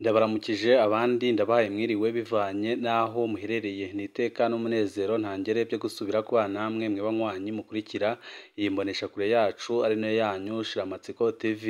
Ndabaramukije abandi ndabaye mwiriwe bivanye naho muherereye niteka n'umunezero ntangere byo gusubira ku namwe mwe banywanyi mukurikira iyi mbonesha kure yacu ari nayo yanyu Shiramatsiko TV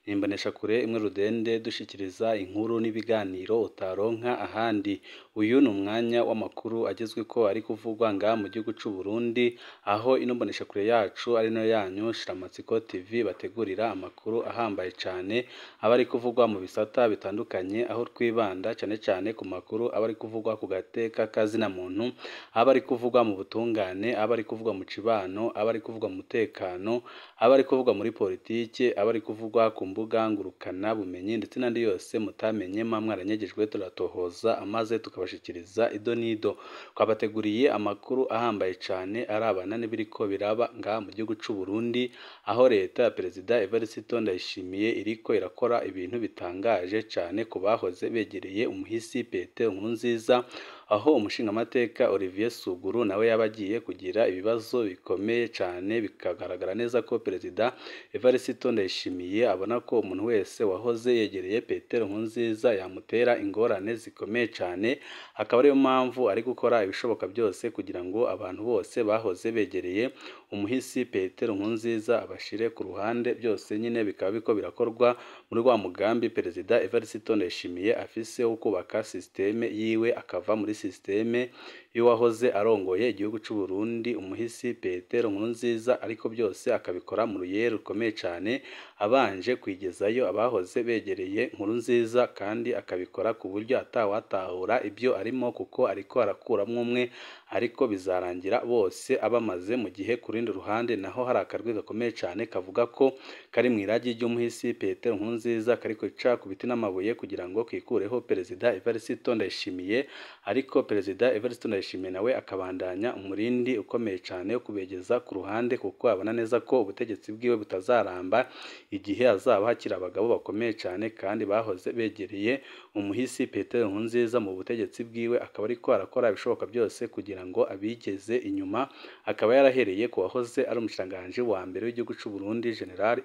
nimbonesha kure imwe rudende dushikiriza inkuru n'ibiganiro utaronka ahandi uyu ni umwanya w'amakuru agezwe ko ari kuvugwa nga mu gihugu cy'u Burundi aho ino mbonesha kure yacu ari nayo yanyu Shiramatsiko TV bategurira amakuru ahambaye cyane abari kuvugwa mu bisata bitandukanye aho twibanda cyane cyane ku makuru abari kuvugwa ku gateka kazina muntu abari kuvugwa mu butungane abari kuvugwa mu cibano abari kuvugwa mu mutekano abari kuvugwa muri politike abari kuvugwa ku mbuga ngurukana bumenyi ndetse n'andi yose mutamenye mwaranyegejwe turatohoza amaze tukabashikiriza ido nido twabateguriye amakuru ahambaye cyane arabana n'ibiriko biraba nga mu gihugu cy'u Burundi aho leta ya Perezida Evariste Ndayishimiye iriko irakora ibintu bitangaje cyane ku bahoze begereye umuhisi Petero Nkurunziza aho umushingamateka Olivier Suguru nawe yabagiye kugira ibibazo bikomeye cyane bikagaragara neza ko Perezida Evariste Ndayishimiye abona ko umuntu wese wahoze yegereye Petero Nkurunziza yamutera ingorane zikomeye cyane akaba ariyo mpamvu ari gukora ibishoboka byose kugira ngo abantu bose bahoze begereye umuhisi Petero Nkurunziza abashire ku ruhande byose nyine bikaba biko birakorwa muri wa mugambi Perezida Evariste Ndayishimiye afise wo kubaka systeme yiwe akava muri systeme y'uwahoze arongoye igihugu cy'u Burundi umuhisi Petero Nkurunziza ariko byose akabikora mu ruyero rukomeye cyane abanje kwigezayo abahoze begereye Nkurunziza kandi akabikora ku buryo atawatahura ibyo arimo kuko ariko arakuramwe umwe ariko bizarangira bose abamaze mu gihe kurindi ruhande naho hari akarwi gakomeye cyane kavuga ko kari mu iragi ry'umuhisi Petero Nkurunziza kariko ica ku biti n'amabuye kugira ngo kwikureho Perezida Evariste Ndayishimiye ariko Perezida Evariste Ndayishimiye nawe akabandanya umurindi ukomeye cyane yo kubegeza ku ruhande kuko abona neza ko ubutegetsi bwiwe butazaramba igihe azaba hakira abagabo bakomeye cyane kandi bahoze begereye umuhisi Petero Nkurunziza mu butegetsi bwiwe akaba ariko arakora ibishoboka byose kugira ngo abigeze inyuma akaba yarahereye ku wahoze ari umushanganje wa mbere w'igihugu cy'u Burundi General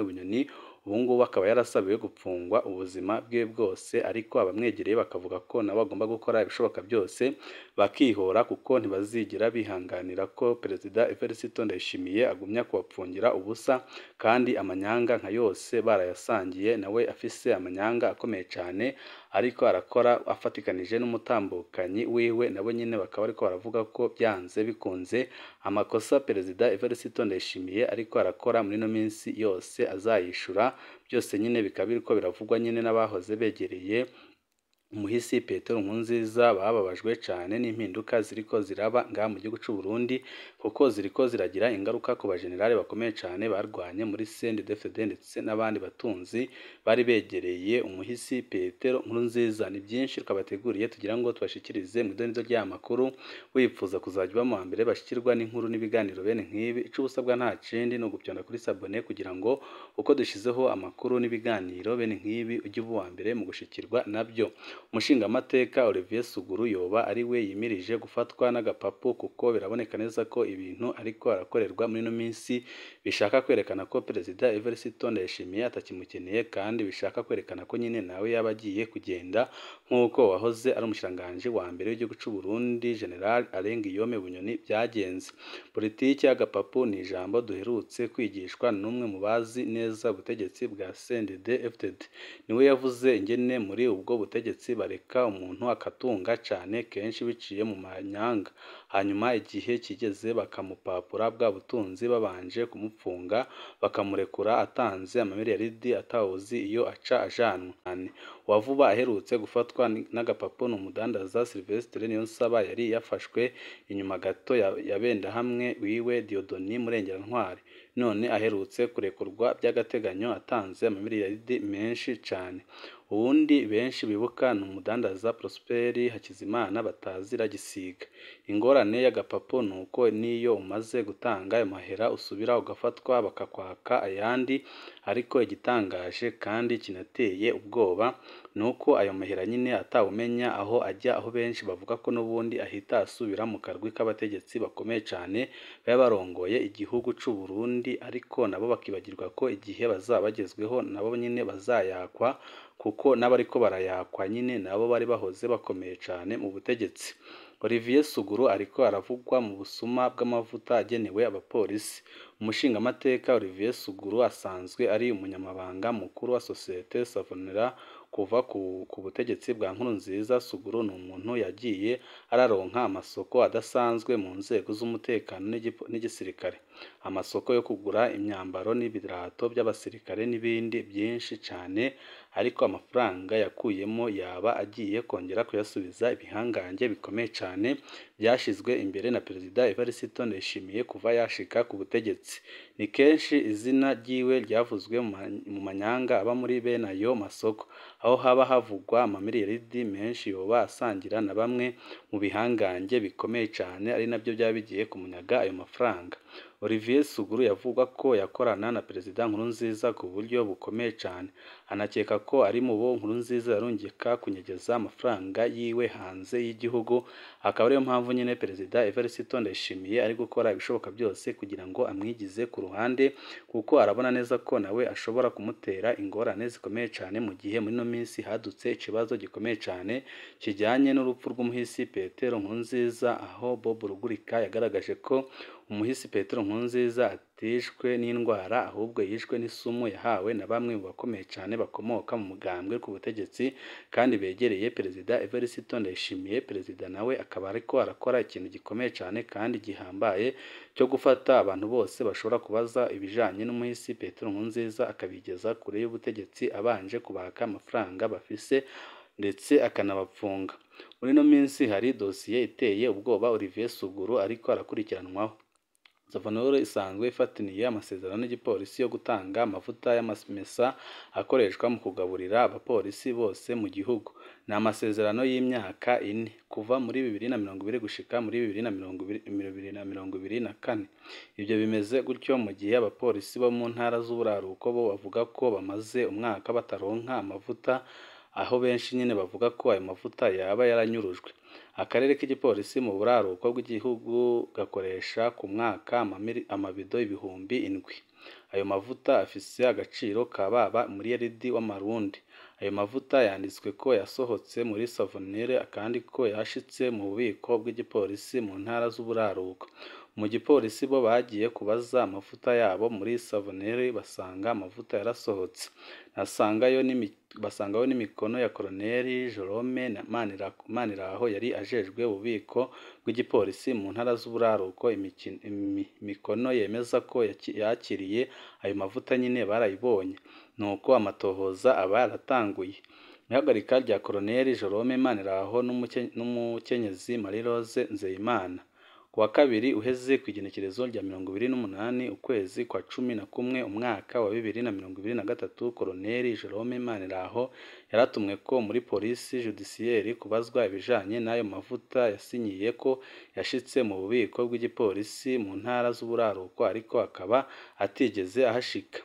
Bunyoni ubungubu akaba yarasabiwe gupfungwa ubuzima bwe bwose ariko abamwegereye bakavuga ko nabo bagomba gukora ibishoboka byose bakihora kuko ntibazigira bihanganira ko Perezida Evariste Ndayishimiye agumya kubapfungira ubusa kandi amanyanga nka yose barayasangiye nawe afise amanyanga akomeye cyane ariko arakora afatikanije n'umutambukanyi wiwe nabo nyine bakaba ariko baravuga ko byanze bikunze amakosa Perezida Evariste Ndayishimiye ariko arakora muri no minsi yose azayishura byose nyine bikaba biriko biravugwa nyine n'abahoze begereye umuhisi Petero Nkurunziza bababajwe cyane n'impinduka ziriko ziraba nga mu gihugu cy'u Burundi kuko ziriko ziragira ingaruka ku bagenerale bakomeye cyane barwanye muri CNDD-FDD ndetse n'abandi batunzi bari begereye umuhisi Petero Nkurunziza ni byinshi twabateguriye tugira ngo tubashikirize mu idonido ry'amakuru wifuza kuzajya mu mbere bashikirwa n'inkuru n'ibiganiro bene nk'ibi ico busabwa nta kindi no gupyonda kuri sabone kugira ngo uko dushizeho amakuru n'ibiganiro bene nk'ibi ujye uba mbere mu gushikirwa nabyo umushingamateka Olivier Suguru yoba ari we yimirije gufatwa n'agapapu kuko biraboneka neza ko ibintu ariko arakorerwa muri no minsi bishaka kwerekana ko Perezida Evariste Ndayishimiye atakimukeneye kandi bishaka kwerekana ko nyine nawe yabagiye kugenda nk'uko wahoze ari umushanganje wa mbere w'igihugu cy'u Burundi General Bunyoni byagenze politiki y'agapapu ni ijambo duherutse kwigishwa n'umwe mu bazi neza ubutegetsi bwa CNDD-FDD niwe yavuze ingene muri ubwo butegetsi bareka umuntu akatunga cyane kenshi biciye mu manyanga hanyuma igihe kigeze bakamupapura bwa butunzi babanje kumupfunga bakamurekura atanze amamiliyaridi atawuzi iyo aca ajanwa wavuba aherutse gufatwa n'agapapu n'umudandaza Sylvestre Niyonsaba yari yafashwe inyuma gato yabenda hamwe wiwe Diodoni Murengerantwari none aherutse kurekurwa by'agateganyo atanze amamiliyaridi menshi cyane ubundi benshi bibuka ni umudandaza Prosperi Hakizimana batazira gisiga ingorane y'agapapu nuko niyo umaze gutanga ayo mahera usubira ugafatwa bakakwaka ayandi ariko igitangaje kandi kinateye ubwoba nuko ayo mahera nyine atawumenya aho ajya aho benshi bavuga ko n'ubundi ahita asubira mu karwi k'abategetsi bakomeye cyane barongoye igihugu cy'u Burundi ariko nabo bakibagirwa ko igihe bazabagezweho nabo nyine bazayakwa kuko n'abariko barayakwa nyine nabo bari bahoze bakomeye cyane mu butegetsi. Olivier Suguru ariko aravugwa mu busuma bw'amavuta agenewe abapolisi. Umushingamateka Olivier Suguru asanzwe ari umunyamabanga mukuru wa sosiyete Savonera kuva ku butegetsi bwa Nkurunziza. Suguru ni umuntu yagiye araronka amasoko adasanzwe mu nzego z'umutekano n'igisirikare, amasoko yo kugura imyambaro n'ibirato by'abasirikare n'ibindi byinshi cyane, ariko amafaranga yakuyemo yaba agiye kongera kuyasubiza ibihangange bikomeye cyane byashyizwe imbere na Perezida Evariste Ndayishimiye kuva yashika ku butegetsi. Ni kenshi izina ryiwe ryavuzwe mu manyanga aba muri bene ayo masoko, aho haba havugwa amamiliyaridi menshi yoba asangira na bamwe mu bihangange bikomeye cyane, ari nabyo byaba bigiye kumunyaga ayo mafaranga. Olivier Suguru yavugwa ko yakorana na Perezida Nkurunziza ku buryo bukomeye cyane, anakeka ko ari mu bo Nkurunziza yarungika kunyegeza amafaranga yiwe hanze y'igihugu. Akaba ariyo mpamvu nyine Perezida Evariste Ndayishimiye ari gukora ibishoboka byose kugira ngo amwigize ku ruhande, kuko arabona neza ko nawe ashobora kumutera ingorane zikomeye cyane mu gihe muri ino minsi hadutse ikibazo gikomeye cyane kijyanye n'urupfu rw'umuhisi Petero Nkurunziza, aho Bob Rugurika yagaragaje ko umuhisi Petero Nkurunziza atishwe n'indwara ahubwo yishwe n'isumu yahawe na bamwe mu bakomeye cyane bakomoka mu mugambwe ku butegetsi kandi begereye Perezida Evariste Ndayishimiye. Perezida nawe akaba ariko arakora ikintu gikomeye cyane kandi gihambaye cyo gufata abantu bose bashobora kubaza ibijanye n'umuhisi Petero Nkurunziza akabigeza kure y'ubutegetsi abanje kubaka amafaranga bafise ndetse akanabapfunga. Muri no minsi hari dosiye iteye ubwoba Olivier Suguru ariko arakurikiranwaho. Savonera isanzwe ifatiniye amasezerano n'igipolisi yo gutanga amavuta y'amamesa akoreshwa mu kugaburira abapolisi bose mu gihugu. Ni amasezerano y'imyaka 4 kuva muri 2020 gushika muri 2024. Ibyo bimeze gutyo mu gihe abapolisi bo mu ntara z'uburaruko bo bavuga ko bamaze umwaka bataronka amavuta, aho benshi nyine bavuga ko ayo mavuta yaba yaranyurujwe. Akarere k'igipolisi mu buraruko bw'igihugu gakoresha ku mwaka amabido ibihumbi 7. Ayo mavuta afise agaciro kababa miliyaridi w'amarundi. Ayo mavuta yanditswe ko yasohotse muri Savonera kandi ko yashitse mu bubiko bw'igipolisi mu ntara z'uburaruko. Mu gipolisi bo bagiye kubaza amavuta yabo muri Savonera basanga amavuta yarasohotse. Basangayo n'imikono ya Koloneli Jerome Maniraho yari ajejwe ububiko bw'igipolisi mu ntara z'uburaruko. Imikono yemeza ko yakiriye ayo mavuta nyine barayibonye, nuko amatohoza aba yaratanguye. Ihagarika rya Koloneli Jerome Maniraho n'umukenyezi Marie Rose Nzeyimana kuwa kabiri uheze ku igenekerezo rya 28 ukwezi kwa 11 umwaka wa 2023, Koloneli Jerome Maniraho yaratumwe ko muri polisi judiciaire kubazwa ibijanye n'ayo mavuta yasinyiye ko yashitse mu bubiko bw'igipolisi mu ntara z'uburaruko, ariko akaba atigeze ahashika.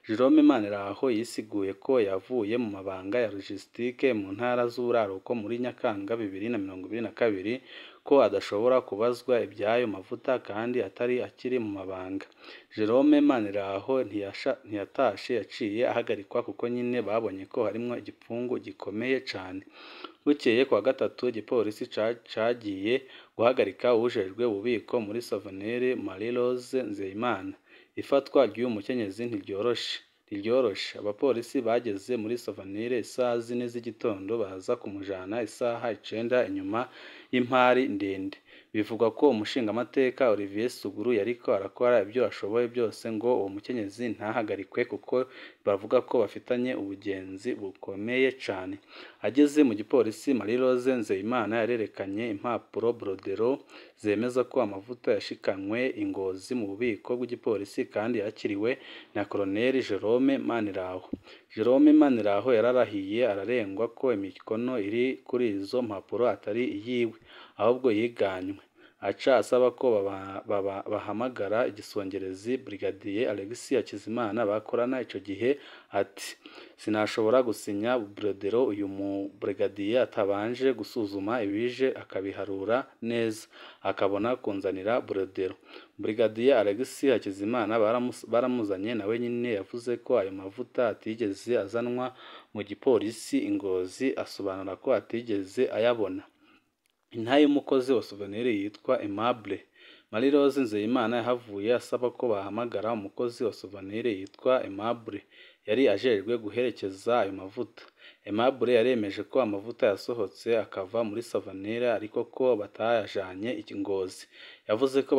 Jerome Maniraho yisiguye ko yavuye mu mabanga ya logistique mu ntara z'uburaruko muri Nyakanga 2022 ko adashobora kubazwa ibyayo mavuta kandi atari akiri mu mabanga. Jerome Maniraho ntiyatashe, yaciye ahagarikwa kuko nyine babonye ko harimo igipfungu gikomeye cyane. Bukeye kwa gatatu igipolisi cagiye guhagarika ujejwe ububiko muri Savonera Marie Rose Nzeyimana. Ifatwa ry'uyu mukenyezi ntiryoroshe. Abapolisi bageze muri Savonera isaha 4 z'igitondo baza kumujana isaha 9 inyuma y'impari ndende. Bivugwa ko umushingamateka Olivier Suguru yariko arakora ibyo ashoboye byose ngo uwo mukenyezi ntahagarikwe kuko bavuga ko bafitanye ubugenzi bukomeye cyane. Ageze mu gipolisi Marie Rose Nzeyimana yarerekanye impapuro brodero zemeza ko amavuta yashikanywe Ingozi mu bubiko bw'igipolisi kandi yakiriwe na Koloneli Jerome Maniraho. Jerome Maniraho yararahiye ararengwa ko imikono iri kuri izo mpapuro atari iyiwe ahubwo yiganywe. aca asaba ko bahamagara igisongerezi Brigadier Alexis Hakizimana bakorana ico gihe ati sinashobora gusinya brodero uyu mu brigadier atabanje gusuzuma ibije akabiharura neza akabona kunzanira brodero. Brigadier Alexis Hakizimana baramuzanye nawe nyine yavuze ko ayo mavuta atigeze azanwa mu gipolisi Ingozi asobanura ko atigeze ayabona. Intaye y'umukozi wa souvenir yitwa Aimable Marie Rose Nzeyimana yahavuye asaba ko bahamagara umukozi wa souvenir yitwa Aimable yari ajejwe guherekeza ayo mavuta. Aimable yaremeje ko amavuta yasohotse akava muri souvenir ariko ko batayajanye Ingozi. Yavuze ko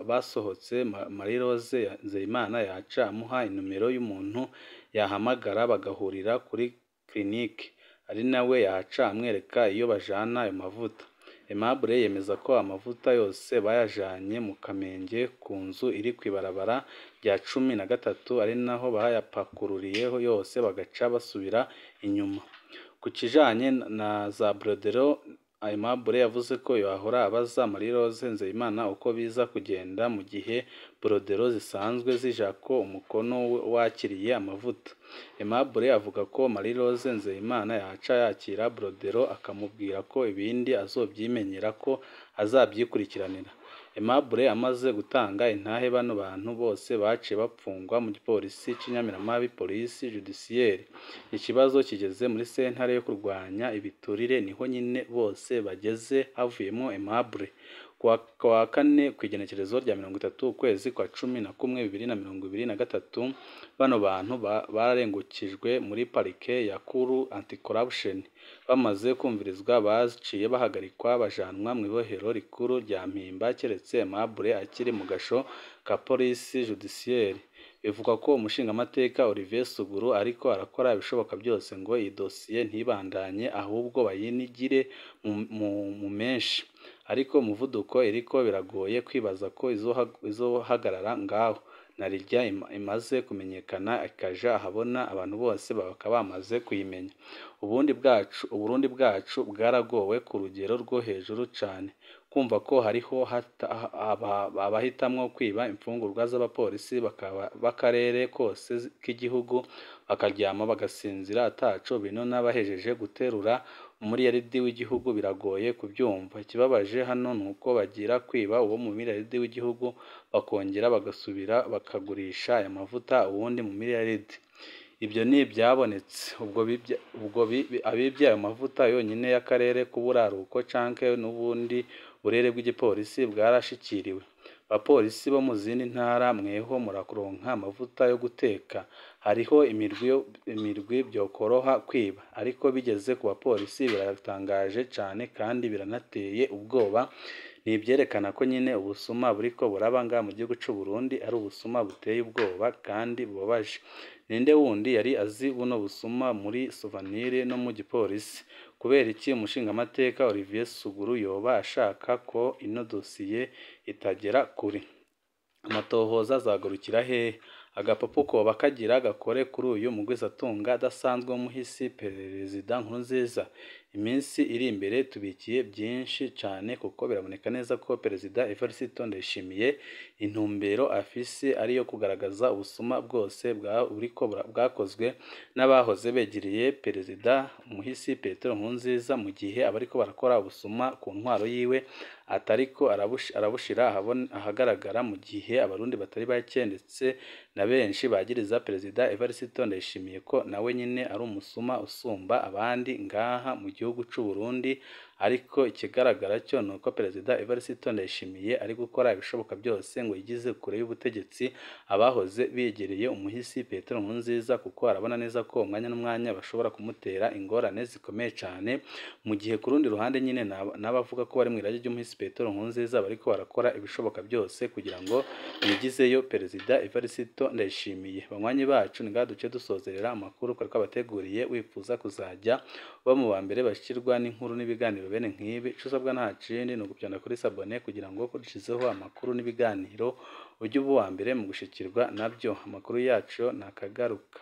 basohotse Marie Rose Nzeyimana yaca amuha inomero y'umuntu yahamagara bagahurira kuri clinique ari nawe yaca amwereka iyo bajana ayo mavuta. Aimable yemeza ko amavuta yose bayajanye mu Kamenge ku nzu iri kwibarabara rya 13 ari naho bayapakururiyeho yose bagaca basubira inyuma. Ku kijanye na za brodero Aimable yavuze ko yahora abaza Marie Rose Nzeyimana uko biza kugenda mu gihe brodero zisanzwe zijako umukono wakiriye amavuta. Aimable avuga ko Marie Rose Nzeyimana yaca yakira brodero akamubwira ko ibindi azobyimenyera ko azabyikurikiranira. Aimable amaze gutanga intahe bano bantu bose baciye bapfungwa mu gipolisi c'Inyamiramabi Police Judiciaire. Ikibazo kigeze muri sentare yo kurwanya ibiturire niho nyine bose bageze havuyemo Aimable. Kwa kane kwigenekerezo rya 30 ukwezi kwa 11 2023 bano bantu bararengukijwe muri parike ya Kuru Anti-Corruption bamaze kumvirizwa baciye bahagarikwa bajanwa mu ibohero rikuru rya Mpimba keretse Aimable akiri mu gasho ka Police Judiciaire. Bivuga ko umushingamateka Olivier Suguru ariko arakora ibishoboka byose ngo iyi dosiye ntibandanye ahubwo bayinigire mu menshi, ariko umuvuduko iriko biragoye kwibaza ko izohagarara ngaho narirya imaze kumenyekana ikaja ahabona abantu bose bakaba bamaze kuyimenya. Uburundi bwacu bwaragowe ku rugero rwo hejuru cane kumva ko hariho abahitamwo kwiba imfungurwa z'abapolisi bakarere kose k'igihugu bakaryama bagasinzira ataco bino n'abahejeje guterura umuriyaridi w'igihugu biragoye kubyumva. Ikibabaje hano nuko bagira kwiba uwo mu miliyaridi w'igihugu bakongera bagasubira bakagurisha aya mavuta ubundi mu miliyaridi. Ibyo ni ibyabonetse ubwo abibye ayo mavuta yonyine y'akarere k'uburaruko canke n'ubundi burere bw'igipolisi bwarashikiriwe. Abapolisi bo mu zindi ntara mweho murakuronka amavuta yo guteka, hariho imirwi byokoroha kwiba, ariko bigeze ku bapolisi biratangaje cane kandi biranateye ubwoba. Nibyerekana ko nyine ubusuma buriko burabanga mu gihugu c'u Burundi ari ubusuma buteye ubwoba kandi bubabaje. Ninde wundi yari azi buno busuma muri souvenir no mu gipolisi? Kubera iki umushingamateka Olivier Suguru yoba ashaka ko ino dosiye itagera kuri? Amatohoza azagarukira hehe? Agapapu koba kagira gakore kuri uyu mugwizatunga adasanzwe w'umuhisi Perezida Nkurunziza. Iminsi iri imbere tubikiye byinshi cane kuko biraboneka neza ko Perezida Evariste Ndayishimiye intumbero afise ariyo kugaragaza ubusuma bwose bwakozwe n'abahoze begiriye Perezida umuhisi Petero Nkurunziza mu gihe abariko barakora ubusuma ku ntwaro yiwe atariko arabushira ahagaragara mu gihe abarundi batari bake ndetse na benshi bagiriza Perezida Evariste Ndayishimiye ko nawe nyine ari umusuma usumba abandi ngaha mu gihugu c'u Burundi. Ariko ikigaragara cyo nuko Perezida Evariste Ndayishimiye ari gukora ibishoboka byose ngo yigize kure y'ubutegetsi abahoze begereye umuhisi Petero Nkurunziza, kuko arabona neza ko umwanya n'umwanya bashobora kumutera ingorane zikomeye cyane, mu gihe ku rundi ruhande nyine n'abavuga ko bari mu irage ry'umuhisi Petero Nkurunziza bariko barakora ibishoboka byose kugira ngo yigizeyo Perezida Evariste Ndayishimiye. Banywanyi bacu ni ngaha duce dusozerera amakuru twari twabateguriye. Wifuza kuzajya uba mu ba mbere bashikirwa n'inkuru n'ibiganiro bene nk'ibi, ico usabwa nta kindi ni ugupyonda kuri sabone kugira ngo dushizeho amakuru n'ibiganiro ujye uba uwa mbere mu gushikirwa nabyo. Amakuru yacu nakagaruka.